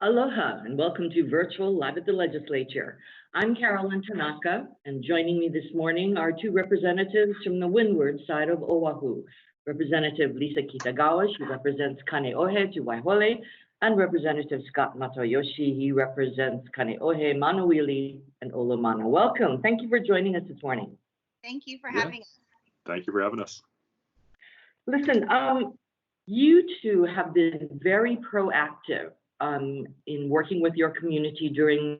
Aloha and welcome to Virtual Live at the Legislature. I'm Carolyn Tanaka, and joining me this morning are two representatives from the windward side of Oahu. Representative Lisa Kitagawa, she represents Kaneohe to Waihole, and Representative Scot Matayoshi, he represents Kaneohe, Manawili, and Olomana. Welcome. Thank you for joining us this morning. Thank you for having us. Thank you for having us. Listen, you two have been very proactive in working with your community during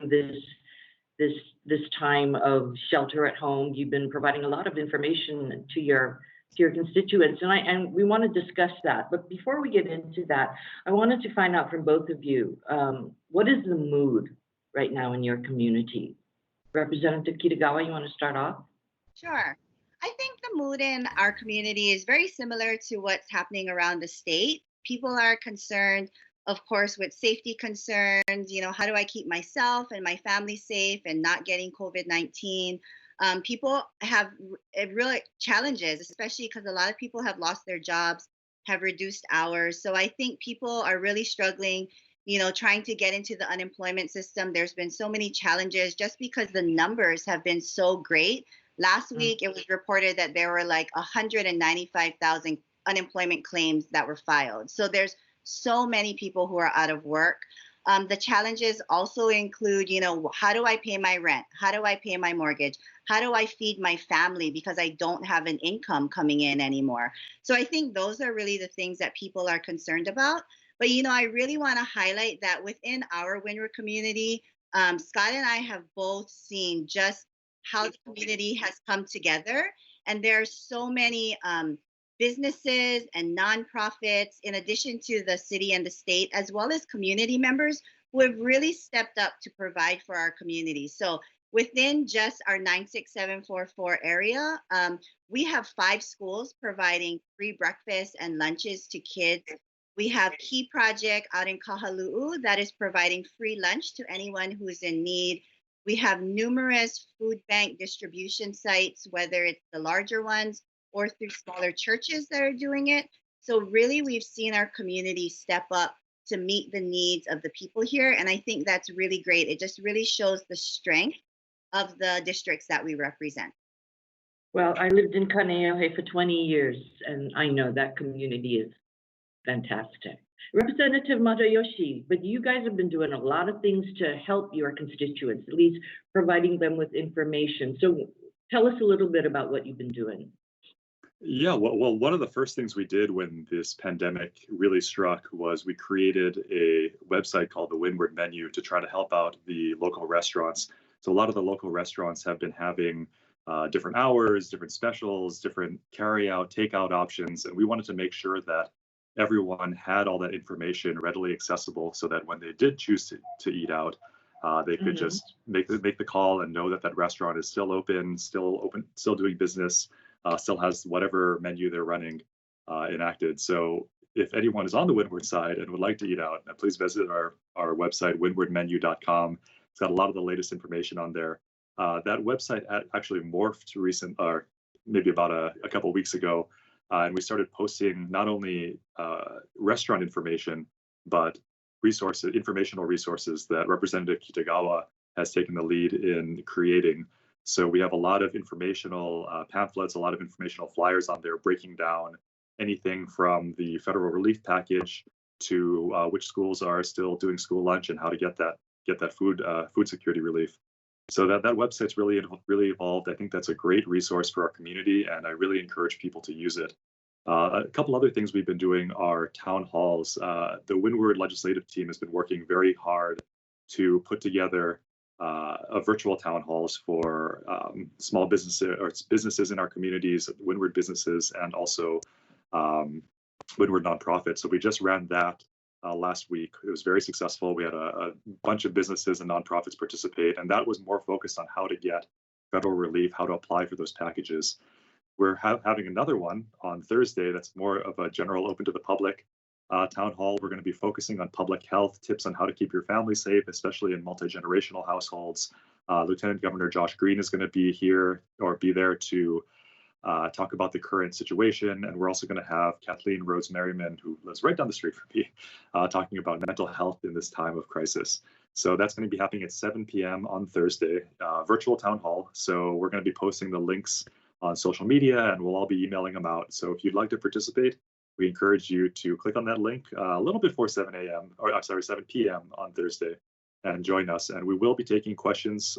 this time of shelter at home. You've been providing a lot of information to your constituents, and we want to discuss that. But before we get into that, I wanted to find out from both of you, what is the mood right now in your community? Representative Kitagawa, you want to start off? Sure. I think the mood in our community is very similar to what's happening around the state. People are concerned, of course, with safety concerns. How do I keep myself and my family safe and not getting COVID-19? People have real challenges, especially because a lot of people have lost their jobs, have reduced hours. So I think people are really struggling, trying to get into the unemployment system. There's been so many challenges just because the numbers have been so great. Last week, it was reported that there were like 195,000 unemployment claims that were filed. So there's so many people who are out of work. The challenges also include, how do I pay my rent? How do I pay my mortgage? How do I feed my family because I don't have an income coming in anymore? So I think those are really the things that people are concerned about. But, I really want to highlight that within our Windward community, Scott and I have both seen just how the community has come together. And there are so many businesses and nonprofits, in addition to the city and the state, as well as community members who have really stepped up to provide for our community. So within just our 96744 area, we have 5 schools providing free breakfast and lunches to kids. We have Key Project out in Kahalu'u that is providing free lunch to anyone who is in need. We have numerous food bank distribution sites, whether it's the larger ones or through smaller churches that are doing it. So really, we've seen our community step up to meet the needs of the people here. And I think that's really great. It just really shows the strength of the districts that we represent. Well, I lived in Kaneohe for 20 years, and I know that community is fantastic. Representative Matayoshi, but you guys have been doing a lot of things to help your constituents, at least providing them with information. So tell us a little bit about what you've been doing. Yeah, well, one of the first things we did when this pandemic really struck was we created a website called the Windward Menu to try to help out the local restaurants. So a lot of the local restaurants have been having different hours, different specials, different carry-out, takeout options, and we wanted to make sure that everyone had all that information readily accessible so that when they did choose to eat out, they could just make the call and know that that restaurant is still open, still doing business, still has whatever menu they're running enacted. So if anyone is on the Windward side and would like to eat out, please visit our website, windwardmenu.com. It's got a lot of the latest information on there. That website actually morphed maybe about a couple of weeks ago. And we started posting not only restaurant information, but informational resources that Representative Kitagawa has taken the lead in creating. So we have a lot of informational pamphlets, a lot of informational flyers on there breaking down anything from the federal relief package to which schools are still doing school lunch and how to get that food security relief. So that website's really evolved. I think that's a great resource for our community, and I really encourage people to use it. A couple other things we've been doing are town halls. The Windward legislative team has been working very hard to put together a virtual town halls for small businesses or businesses in our communities, Windward businesses, and also Windward nonprofits. So we just ran that last week. It was very successful. We had a bunch of businesses and nonprofits participate, and that was more focused on how to get federal relief, how to apply for those packages. We're having another one on Thursday that's more of a general open to the public town hall. We're going to be focusing on public health, tips on how to keep your family safe, especially in multi-generational households. Lieutenant Governor Josh Green is going to be here or be there to talk about the current situation. And we're also going to have Kathleen Rhodes Merriman, who lives right down the street from me, talking about mental health in this time of crisis. So that's going to be happening at 7 p.m. on Thursday, virtual town hall. So we're going to be posting the links on social media, and we'll all be emailing them out. So if you'd like to participate, we encourage you to click on that link a little before 7 a.m. or I'm sorry, 7 p.m. on Thursday and join us. And we will be taking questions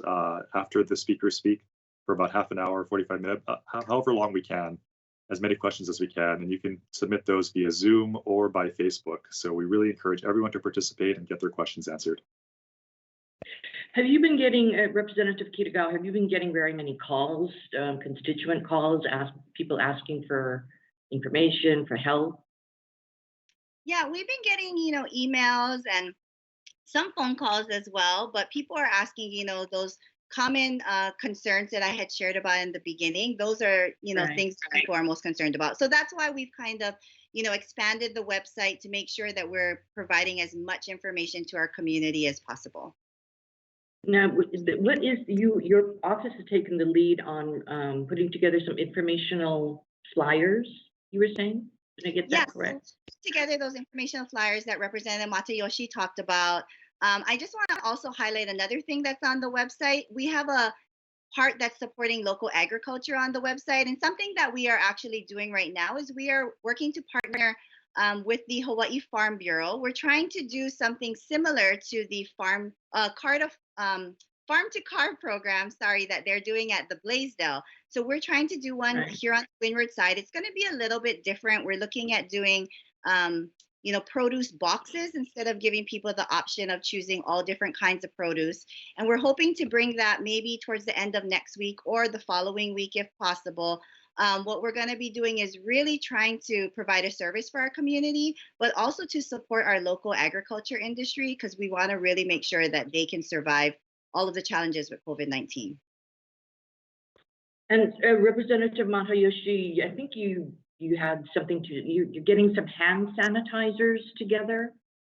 after the speakers speak for about half an hour, 45 minutes, however long we can, as many questions as we can. And you can submit those via Zoom or by Facebook. So we really encourage everyone to participate and get their questions answered. Have you been getting, Representative Kitagawa, have you been getting very many calls, constituent calls, people asking for information, for help? Yeah, we've been getting, emails and some phone calls as well, but people are asking, those common concerns that I had shared about in the beginning. Those are, Right. things that people are most concerned about. So that's why we've kind of, expanded the website to make sure that we're providing as much information to our community as possible. Now, what is your office has taken the lead on putting together some informational flyers, you were saying? Did I get that Yes, correct? so together those informational flyers that Representative Matayoshi talked about. I just want to also highlight another thing that's on the website. We have a part that's supporting local agriculture on the website. And something that we are actually doing right now is we are working to partner with the Hawaii Farm Bureau. We're trying to do something similar to the farm to car program, sorry, that they're doing at the Blaisdell. So we're trying to do one Right. here on the windward side. It's going to be a little bit different. We're looking at doing produce boxes instead of giving people the option of choosing all different kinds of produce. And we're hoping to bring that maybe towards the end of next week or the following week if possible. What we're going to be doing is really trying to provide a service for our community, but also to support our local agriculture industry because we want to really make sure that they can survive all of the challenges with COVID-19. And Representative Matayoshi, I think you had something you're getting some hand sanitizers together.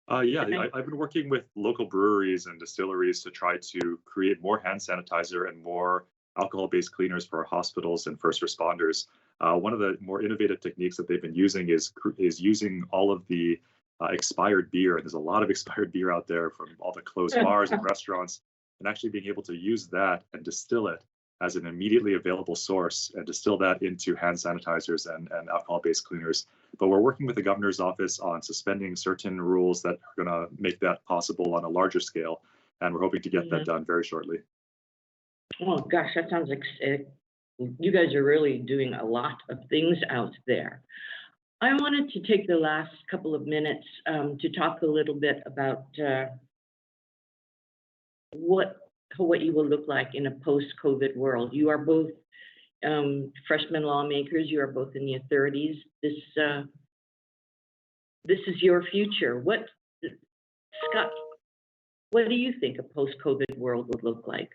Yeah, Okay. I've been working with local breweries and distilleries to try to create more hand sanitizer and more alcohol-based cleaners for our hospitals and first responders. One of the more innovative techniques that they've been using is using all of the expired beer. And there's a lot of expired beer out there from all the closed bars and restaurants, and actually being able to use that and distill it as an immediately available source and distill that into hand sanitizers and alcohol-based cleaners. But we're working with the governor's office on suspending certain rules that are going to make that possible on a larger scale. And we're hoping to get that done very shortly. Oh gosh, that sounds like you guys are really doing a lot of things out there. I wanted to take the last couple of minutes to talk a little bit about what Hawaii will look like in a post-COVID world. You are both freshman lawmakers. You are both in your 30s. This is your future. Scott, what do you think a post-COVID world would look like?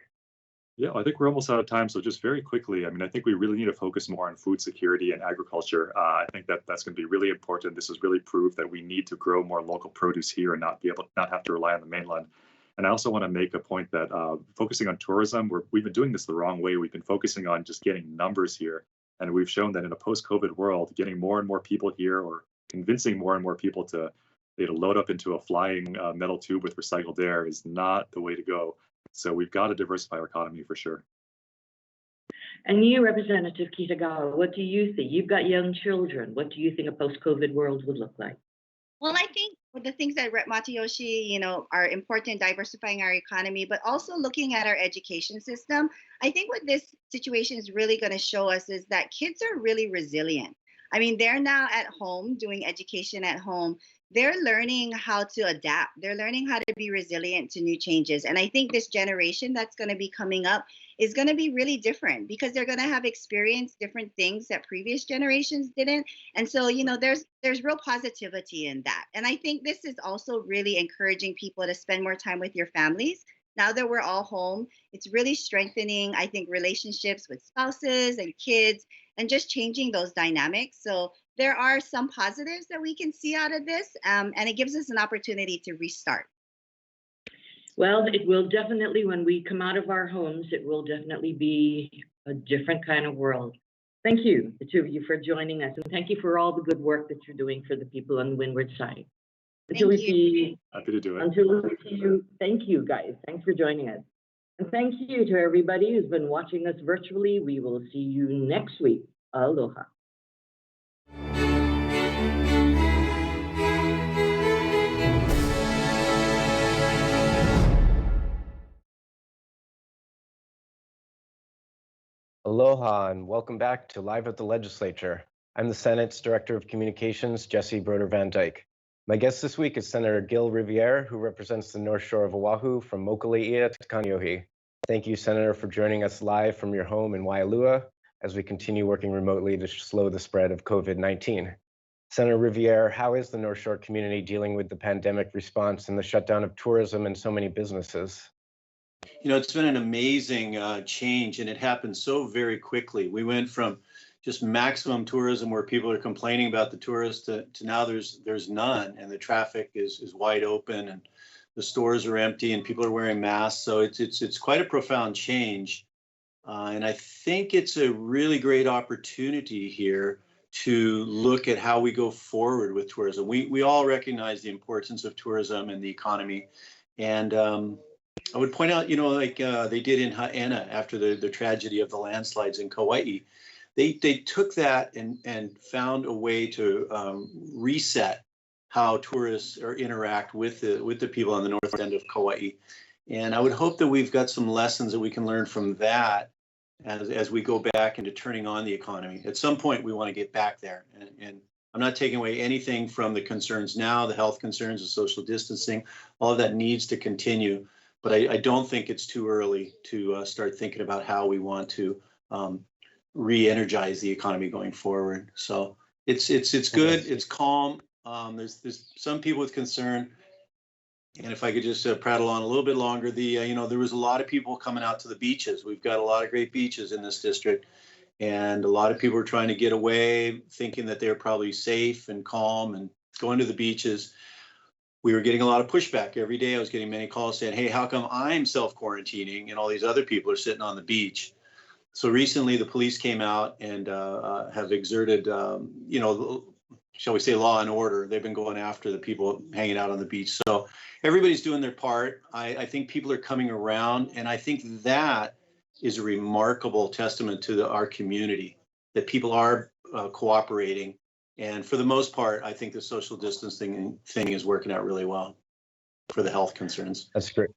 Yeah, I think we're almost out of time. So just very quickly, I mean, I think we really need to focus more on food security and agriculture. I think that's going to be really important. This has really proved that we need to grow more local produce here and not have to rely on the mainland. And I also want to make a point that focusing on tourism, we've been doing this the wrong way. We've been focusing on just getting numbers here. And we've shown that in a post-COVID world, getting more and more people here or convincing more and more people to load up into a flying metal tube with recycled air is not the way to go. So we've got to diversify our economy for sure. And you, Representative Kitagawa, what do you think? You've got young children. What do you think a post-COVID world would look like? Well, I think the things that Rep Matayoshi, are important, diversifying our economy, but also looking at our education system. I think what this situation is really going to show us is that kids are really resilient. I mean, they're now at home doing education at home. They're learning how to adapt. They're learning how to be resilient to new changes. And I think this generation that's going to be coming up is going to be really different because they're going to have experienced different things that previous generations didn't. And so, there's real positivity in that. And I think this is also really encouraging people to spend more time with your families. Now that we're all home, it's really strengthening, I think, relationships with spouses and kids and just changing those dynamics. So there are some positives that we can see out of this, and it gives us an opportunity to restart. Well, it will definitely, when we come out of our homes, it will definitely be a different kind of world. Thank you, the two of you, for joining us, and thank you for all the good work that you're doing for the people on the windward side. Until we see, Happy to do it. until we see you, thank you guys. Thanks for joining us. And thank you to everybody who's been watching us virtually. We will see you next week. Aloha. Aloha and welcome back to Live at the Legislature. I'm the Senate's Director of Communications, Jesse Broder Van Dyke. My guest this week is Senator Gil Riviere, who represents the North Shore of Oahu from Mokuleia to Kaneohe. Thank you, Senator, for joining us live from your home in Waialua as we continue working remotely to slow the spread of COVID-19. Senator Riviere, how is the North Shore community dealing with the pandemic response and the shutdown of tourism and so many businesses? You know, it's been an amazing change, and it happened so very quickly. We went from just maximum tourism where people are complaining about the tourists to now there's none, and the traffic is wide open, and the stores are empty, and people are wearing masks. So it's quite a profound change, and I think it's a really great opportunity here to look at how we go forward with tourism. We all recognize the importance of tourism and the economy, and I would point out, you know, like they did in Haena after the tragedy of the landslides in Kauai. They took that and found a way to reset how tourists interact with the people on the north end of Kauai. And I would hope that we've got some lessons that we can learn from that as we go back into turning on the economy. At some point, we want to get back there. And I'm not taking away anything from the concerns now, the health concerns, the social distancing, all of that needs to continue. But I don't think it's too early to start thinking about how we want to re-energize the economy going forward. So it's good. It's calm. There's some people with concern, and if I could just prattle on a little bit longer, you know, there was a lot of people coming out to the beaches. We've got a lot of great beaches in this district, and a lot of people are trying to get away, thinking that they're probably safe and calm and going to the beaches. We were getting a lot of pushback every day. I was getting many calls saying, hey, how come I'm self-quarantining and all these other people are sitting on the beach? So recently the police came out and have exerted, you know, shall we say, law and order. They've been going after the people hanging out on the beach. So everybody's doing their part. I think people are coming around, and I think that is a remarkable testament to our community, that people are cooperating. And for the most part, I think the social distancing thing is working out really well for the health concerns. That's great.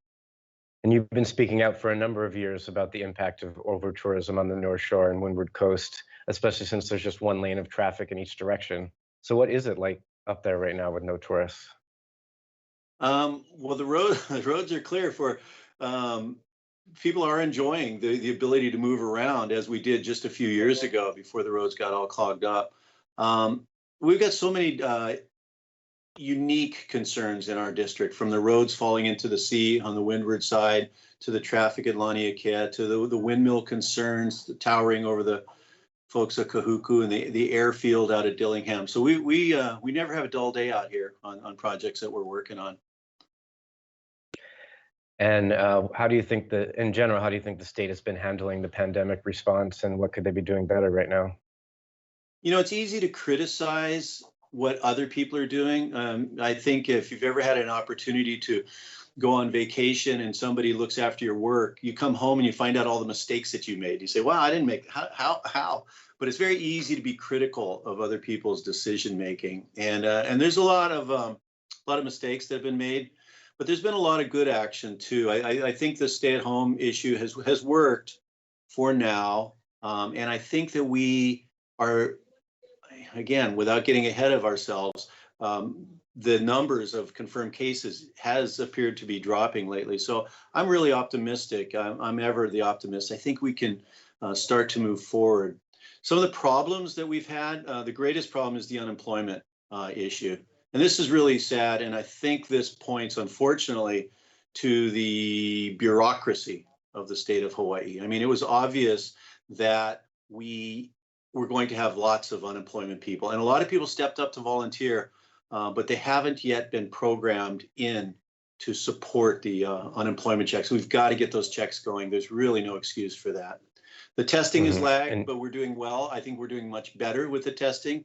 And you've been speaking out for a number of years about the impact of over-tourism on the North Shore and Windward Coast, especially since there's just one lane of traffic in each direction. So what is it like up there right now with no tourists? Well, the roads are clear for people are enjoying the ability to move around as we did just a few years ago before the roads got all clogged up. We've got so many unique concerns in our district, from the roads falling into the sea on the windward side, to the traffic at Laniakea, to the windmill concerns, the towering over the folks at Kahuku, and the airfield out at Dillingham. So we never have a dull day out here on projects that we're working on. And how do you think in general, how do you think the state has been handling the pandemic response, and what could they be doing better right now? You know, it's easy to criticize what other people are doing. I think if you've ever had an opportunity to go on vacation and somebody looks after your work, you come home and you find out all the mistakes that you made. You say, wow, I didn't make, how? But it's very easy to be critical of other people's decision making. And there's a lot of mistakes that have been made, but there's been a lot of good action too. I think the stay-at-home issue has worked for now. And I think that we are, again, without getting ahead of ourselves, the numbers of confirmed cases has appeared to be dropping lately. So I'm really optimistic. I'm ever the optimist. I think we can start to move forward. Some of the problems that we've had, the greatest problem is the unemployment issue. And this is really sad. And I think this points, unfortunately, to the bureaucracy of the state of Hawaii. I mean, it was obvious that we were going to have lots of unemployment people, and a lot of people stepped up to volunteer, but they haven't yet been programmed in to support the unemployment checks. We've got to get those checks going. There's really no excuse for that. The testing is Mhm. lagged, but we're doing well. I think we're doing much better with the testing.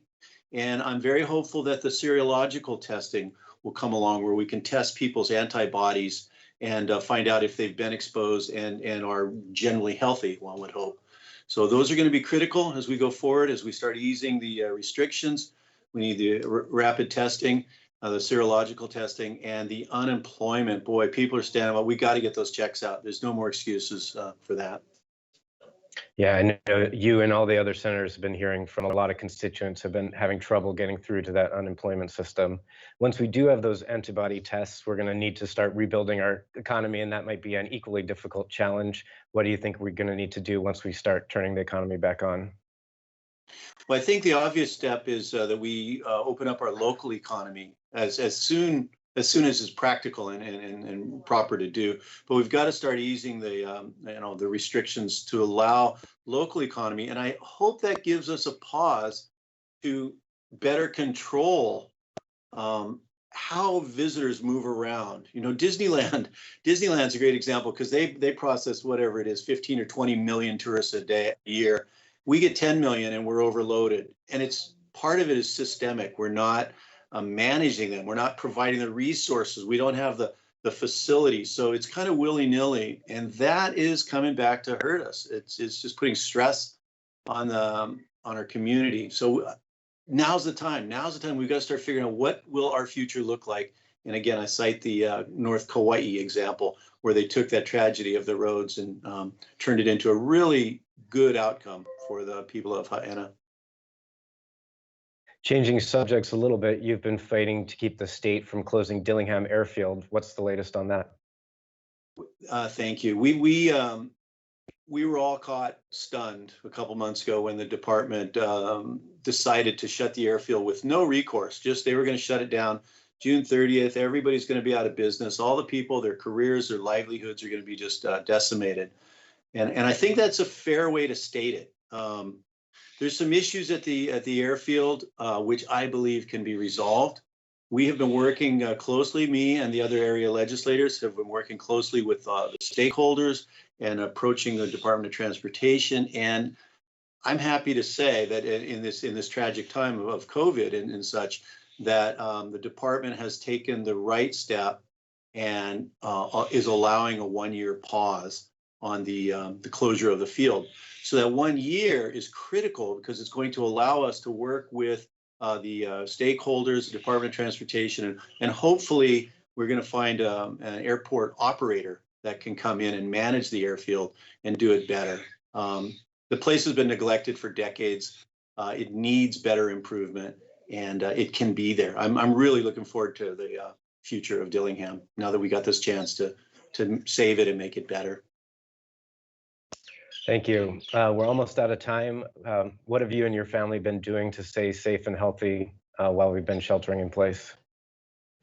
And I'm very hopeful that the serological testing will come along where we can test people's antibodies and find out if they've been exposed and are generally healthy, one would hope. So those are going to be critical as we go forward, as we start easing the restrictions. We need the rapid testing, the serological testing, and the unemployment. Boy, people are standing up. We got to get those checks out. There's no more excuses for that. Yeah, I know you and all the other senators have been hearing from a lot of constituents have been having trouble getting through to that unemployment system. Once we do have those antibody tests, we're going to need to start rebuilding our economy, and that might be an equally difficult challenge. What do you think we're going to need to do once we start turning the economy back on? Well, I think the obvious step is that we open up our local economy as soon as it's practical and proper to do. But we've got to start easing the the restrictions to allow local economy, and I hope that gives us a pause to better control how visitors move around. You know, Disneyland's a great example because they process whatever it is, 15 or 20 million tourists a year. We get 10 million and we're overloaded, and it's part of it is systemic. We're not managing them. We're not providing the resources. We don't have the facilities. So it's kind of willy-nilly, and that is coming back to hurt us. It's just putting stress on our community. So now's the time. We've got to start figuring out what will our future look like. And again, I cite the North Kauai example where they took that tragedy of the roads and turned it into a really good outcome for the people of Haena. Changing subjects a little bit, you've been fighting to keep the state from closing Dillingham Airfield. What's the latest on that? Thank you. We were all caught stunned a couple months ago when the department decided to shut the airfield with no recourse. Just they were going to shut it down June 30th. Everybody's going to be out of business. All the people, their careers, their livelihoods are going to be just decimated. And I think that's a fair way to state it. There's some issues at the airfield which I believe can be resolved. We have been working closely, me and the other area legislators have been working closely with the stakeholders and approaching the Department of Transportation. And I'm happy to say that in this tragic time of COVID and such, that the department has taken the right step and is allowing a 1-year pause on the closure of the field. So that 1 year is critical because it's going to allow us to work with the stakeholders, the Department of Transportation, and hopefully we're going to find an airport operator that can come in and manage the airfield and do it better. The place has been neglected for decades. It needs better improvement, and it can be there. I'm really looking forward to the future of Dillingham now that we got this chance to save it and make it better. Thank you. We're almost out of time. What have you and your family been doing to stay safe and healthy while we've been sheltering in place?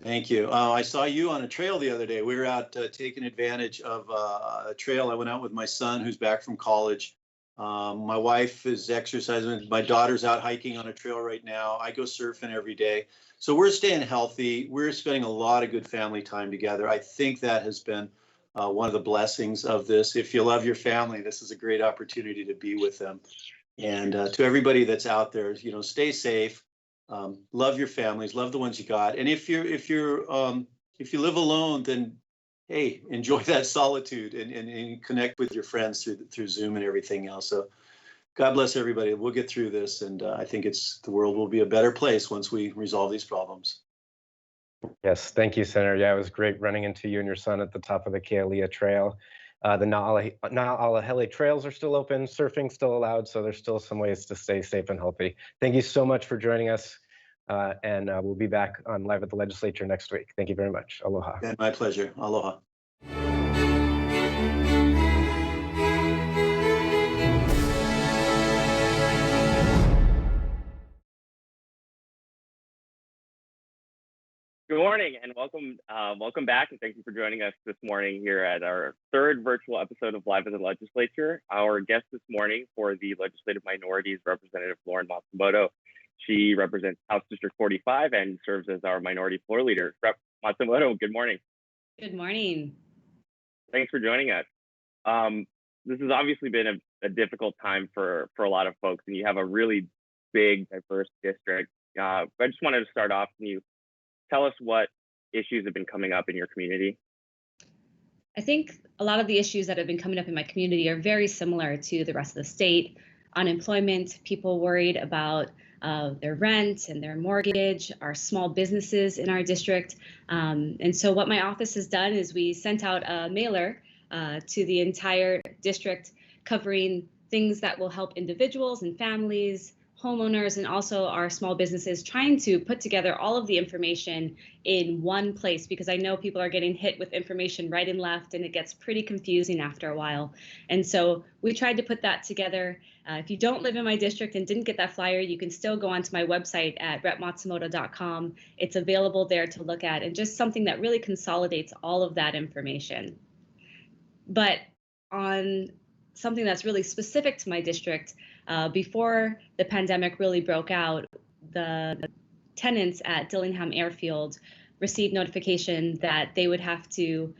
Thank you. I saw you on a trail the other day. We were out taking advantage of a trail. I went out with my son who's back from college. My wife is exercising. My daughter's out hiking on a trail right now. I go surfing every day. So we're staying healthy. We're spending a lot of good family time together. I think that has been one of the blessings of this. If you love your family, this is a great opportunity to be with them. And to everybody that's out there, you know, stay safe. Love your families, love the ones you got. And if you live alone, then hey, enjoy that solitude and connect with your friends through Zoom and everything else. So God bless everybody. We'll get through this, and I think the world will be a better place once we resolve these problems. Yes, thank you, Senator. Yeah, it was great running into you and your son at the top of the Kealia Trail. The Na'alahele trails are still open, surfing still allowed, so there's still some ways to stay safe and healthy. Thank you so much for joining us, and we'll be back on Live at the Legislature next week. Thank you very much. Aloha. And my pleasure. Aloha. Good morning and welcome back, and thank you for joining us this morning here at our third virtual episode of Live at the Legislature. Our guest this morning for the Legislative Minorities, Representative Lauren Matsumoto. She represents House District 45 and serves as our Minority Floor Leader. Rep. Matsumoto, good morning. Good morning. Thanks for joining us. this has obviously been a difficult time for a lot of folks, and you have a really big, diverse district. I just wanted to start off. Can you tell us what issues have been coming up in your community? I think a lot of the issues that have been coming up in my community are very similar to the rest of the state. Unemployment, people worried about their rent and their mortgage, our small businesses in our district. And so what my office has done is we sent out a mailer to the entire district covering things that will help individuals and families, homeowners, and also our small businesses, trying to put together all of the information in one place, because I know people are getting hit with information right and left, and it gets pretty confusing after a while. And so we tried to put that together. If you don't live in my district and didn't get that flyer, you can still go onto my website at repmatsumoto.com. It's available there to look at, and just something that really consolidates all of that information. But on something that's really specific to my district, before the pandemic really broke out, the tenants at Dillingham Airfield received notification that they would have to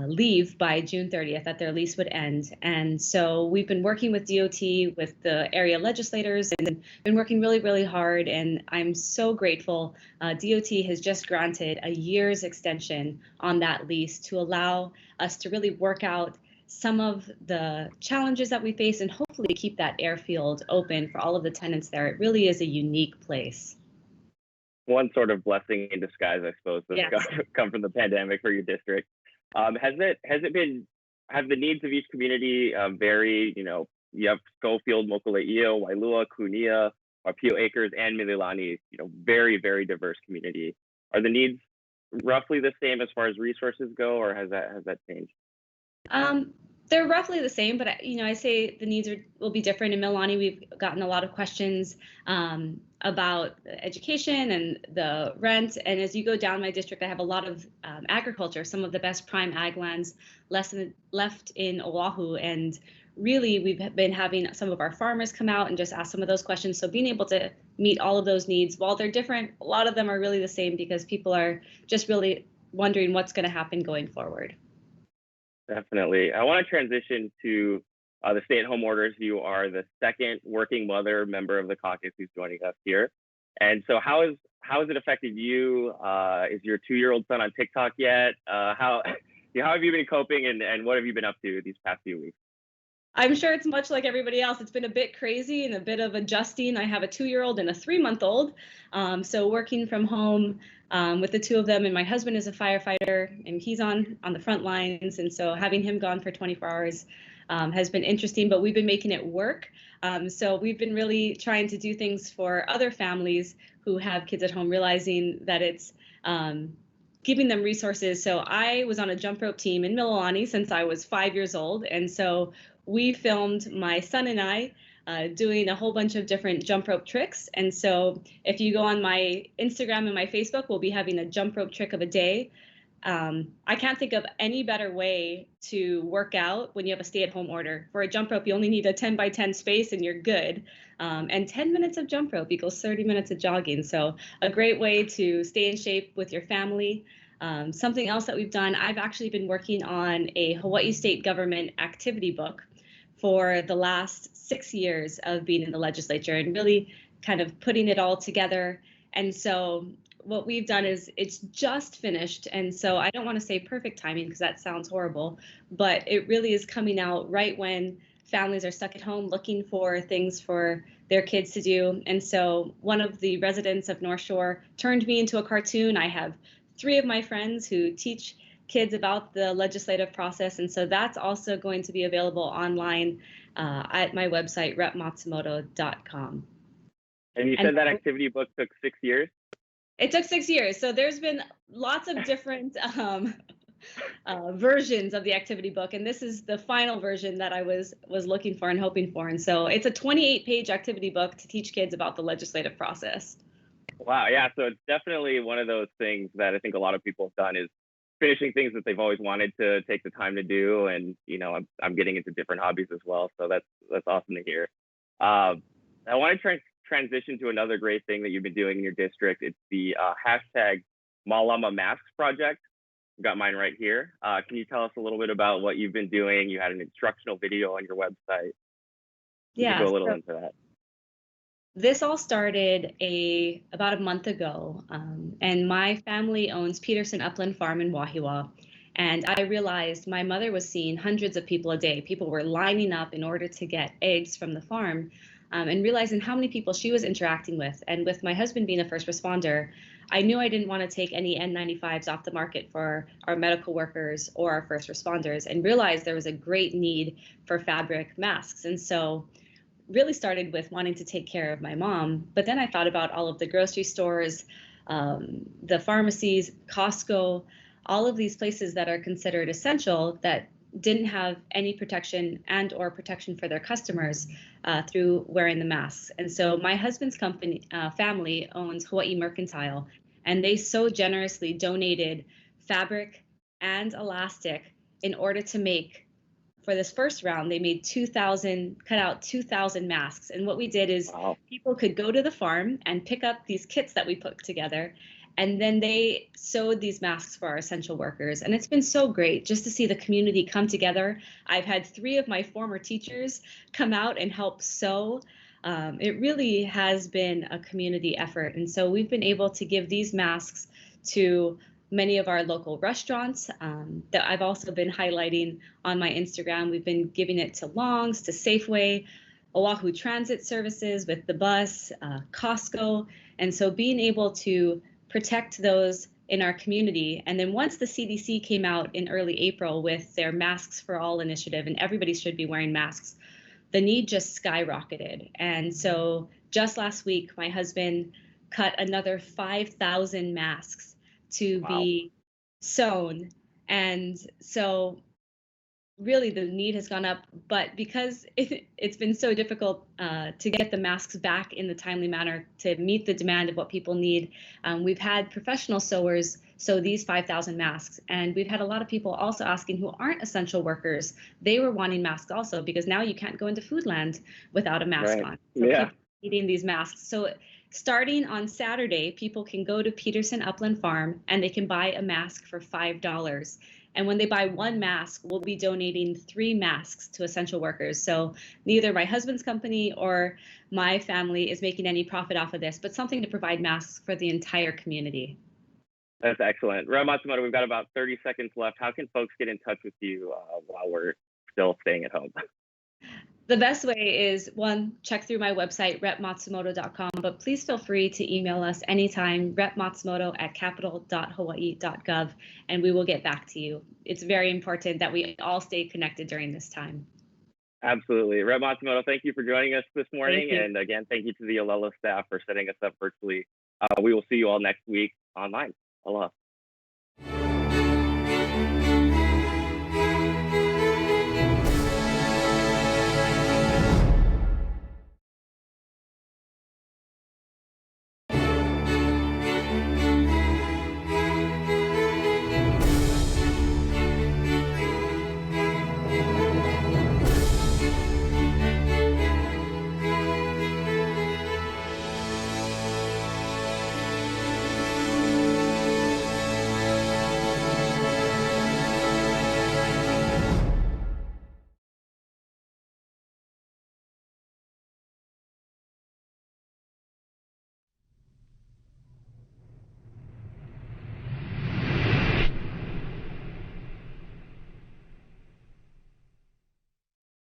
leave by June 30th, that their lease would end. And so we've been working with DOT, with the area legislators, and been working really, really hard. And I'm so grateful. DOT has just granted a year's extension on that lease to allow us to really work out some of the challenges that we face and hopefully keep that airfield open for all of the tenants there. It really is a unique place. One sort of blessing in disguise, I suppose, that's come from the pandemic for your district. Have the needs of each community vary? You know, you have Schofield, Mokule'ia, Wailua, Kunia, Wapio Acres, and Mililani, you know, very, very diverse community. Are the needs roughly the same as far as resources go, or has that changed? They're roughly the same, but I say the needs will be different. In Mililani, we've gotten a lot of questions about education and the rent. And as you go down my district, I have a lot of agriculture, some of the best prime ag lands left in Oahu. And really, we've been having some of our farmers come out and just ask some of those questions. So being able to meet all of those needs, while they're different, a lot of them are really the same, because people are just really wondering what's going to happen going forward. Definitely. I want to transition to the stay-at-home orders. You are the second working mother member of the caucus who's joining us here. And so how has it affected you? Is your 2-year-old son on TikTok yet? How have you been coping, and what have you been up to these past few weeks? I'm sure it's much like everybody else. It's been a bit crazy and a bit of adjusting. I have a 2-year-old and a 3-month-old. So working from home with the two of them, and my husband is a firefighter and he's on the front lines. And so having him gone for 24 hours has been interesting, but we've been making it work. So we've been really trying to do things for other families who have kids at home, realizing that it's giving them resources. So I was on a jump rope team in Mililani since I was 5 years old. And so we filmed my son and I doing a whole bunch of different jump rope tricks. And so if you go on my Instagram and my Facebook, we'll be having a jump rope trick of a day. I can't think of any better way to work out when you have a stay-at-home order. For a jump rope, you only need a 10 by 10 space and you're good. And 10 minutes of jump rope equals 30 minutes of jogging. So a great way to stay in shape with your family. Something else that we've done, I've actually been working on a Hawaii state government activity book for the last 6 years of being in the legislature, and really kind of putting it all together. And so what we've done is it's just finished. And so I don't want to say perfect timing because that sounds horrible, but it really is coming out right when families are stuck at home looking for things for their kids to do. And so one of the residents of North Shore turned me into a cartoon. I have 3 of my friends who teach kids about the legislative process. And so that's also going to be available online at my website, repmatsumoto.com. And you said that activity book took 6 years? It took 6 years. So there's been lots of different versions of the activity book. And this is the final version that I was looking for and hoping for. And so it's a 28-page activity book to teach kids about the legislative process. Wow. Yeah. So it's definitely one of those things that I think a lot of people have done, is finishing things that they've always wanted to take the time to do. And, you know, I'm getting into different hobbies as well. So that's awesome to hear. I want to transition to another great thing that you've been doing in your district. It's the hashtag Malama Masks project. got mine right here. Can you tell us a little bit about what you've been doing? You had an instructional video on your website. You can Yeah, go a little so into that. this all started about a month ago, and my family owns Peterson Upland Farm in Wahiawa. And I realized my mother was seeing hundreds of people a day. People were lining up in order to get eggs from the farm, and realizing how many people she was interacting with. And with my husband being a first responder, I knew I didn't want to take any N95s off the market for our medical workers or our first responders, and realized there was a great need for fabric masks. And so really started with wanting to take care of my mom, but then I thought about all of the grocery stores, the pharmacies, Costco, all of these places that are considered essential that didn't have any protection and or protection for their customers through wearing the masks. And so my husband's company family owns Hawaii Mercantile, and they so generously donated fabric and elastic in order to make, for this first round, they made 2,000, cut out 2,000 masks. And what we did is people could go to the farm and pick up these kits that we put together, and then they sewed these masks for our essential workers. And it's been so great just to see the community come together. I've had 3 of my former teachers come out and help sew. It really has been a community effort. And so we've been able to give these masks to many of our local restaurants that I've also been highlighting on my Instagram. We've been giving it to Long's, to Safeway, Oahu Transit Services with the bus, Costco. And so being able to protect those in our community. And then once the CDC came out in early April with their Masks for All initiative, and everybody should be wearing masks, the need just skyrocketed. And so just last week, my husband cut another 5,000 masks to be sewn. And so really the need has gone up, but because it's been so difficult to get the masks back in the timely manner to meet the demand of what people need, we've had professional sewers sew these 5,000 masks. And we've had a lot of people also asking who aren't essential workers. They were wanting masks also, because now you can't go into Foodland without a mask on. So people needing these masks. So starting on Saturday, people can go to Peterson Upland Farm and they can buy a mask for $5. And when they buy 1 mask, we'll be donating 3 masks to essential workers. So neither my husband's company or my family is making any profit off of this, but something to provide masks for the entire community. That's excellent. Rep Matsumoto, we've got about 30 seconds left. How can folks get in touch with you while we're still staying at home? The best way is, 1, check through my website, repmatsumoto.com, but please feel free to email us anytime, repmatsumoto@capital.hawaii.gov, and we will get back to you. It's very important that we all stay connected during this time. Absolutely. Rep Matsumoto, thank you for joining us this morning. Thank you. And again, thank you to the Olelo staff for setting us up virtually. We will see you all next week online. Aloha.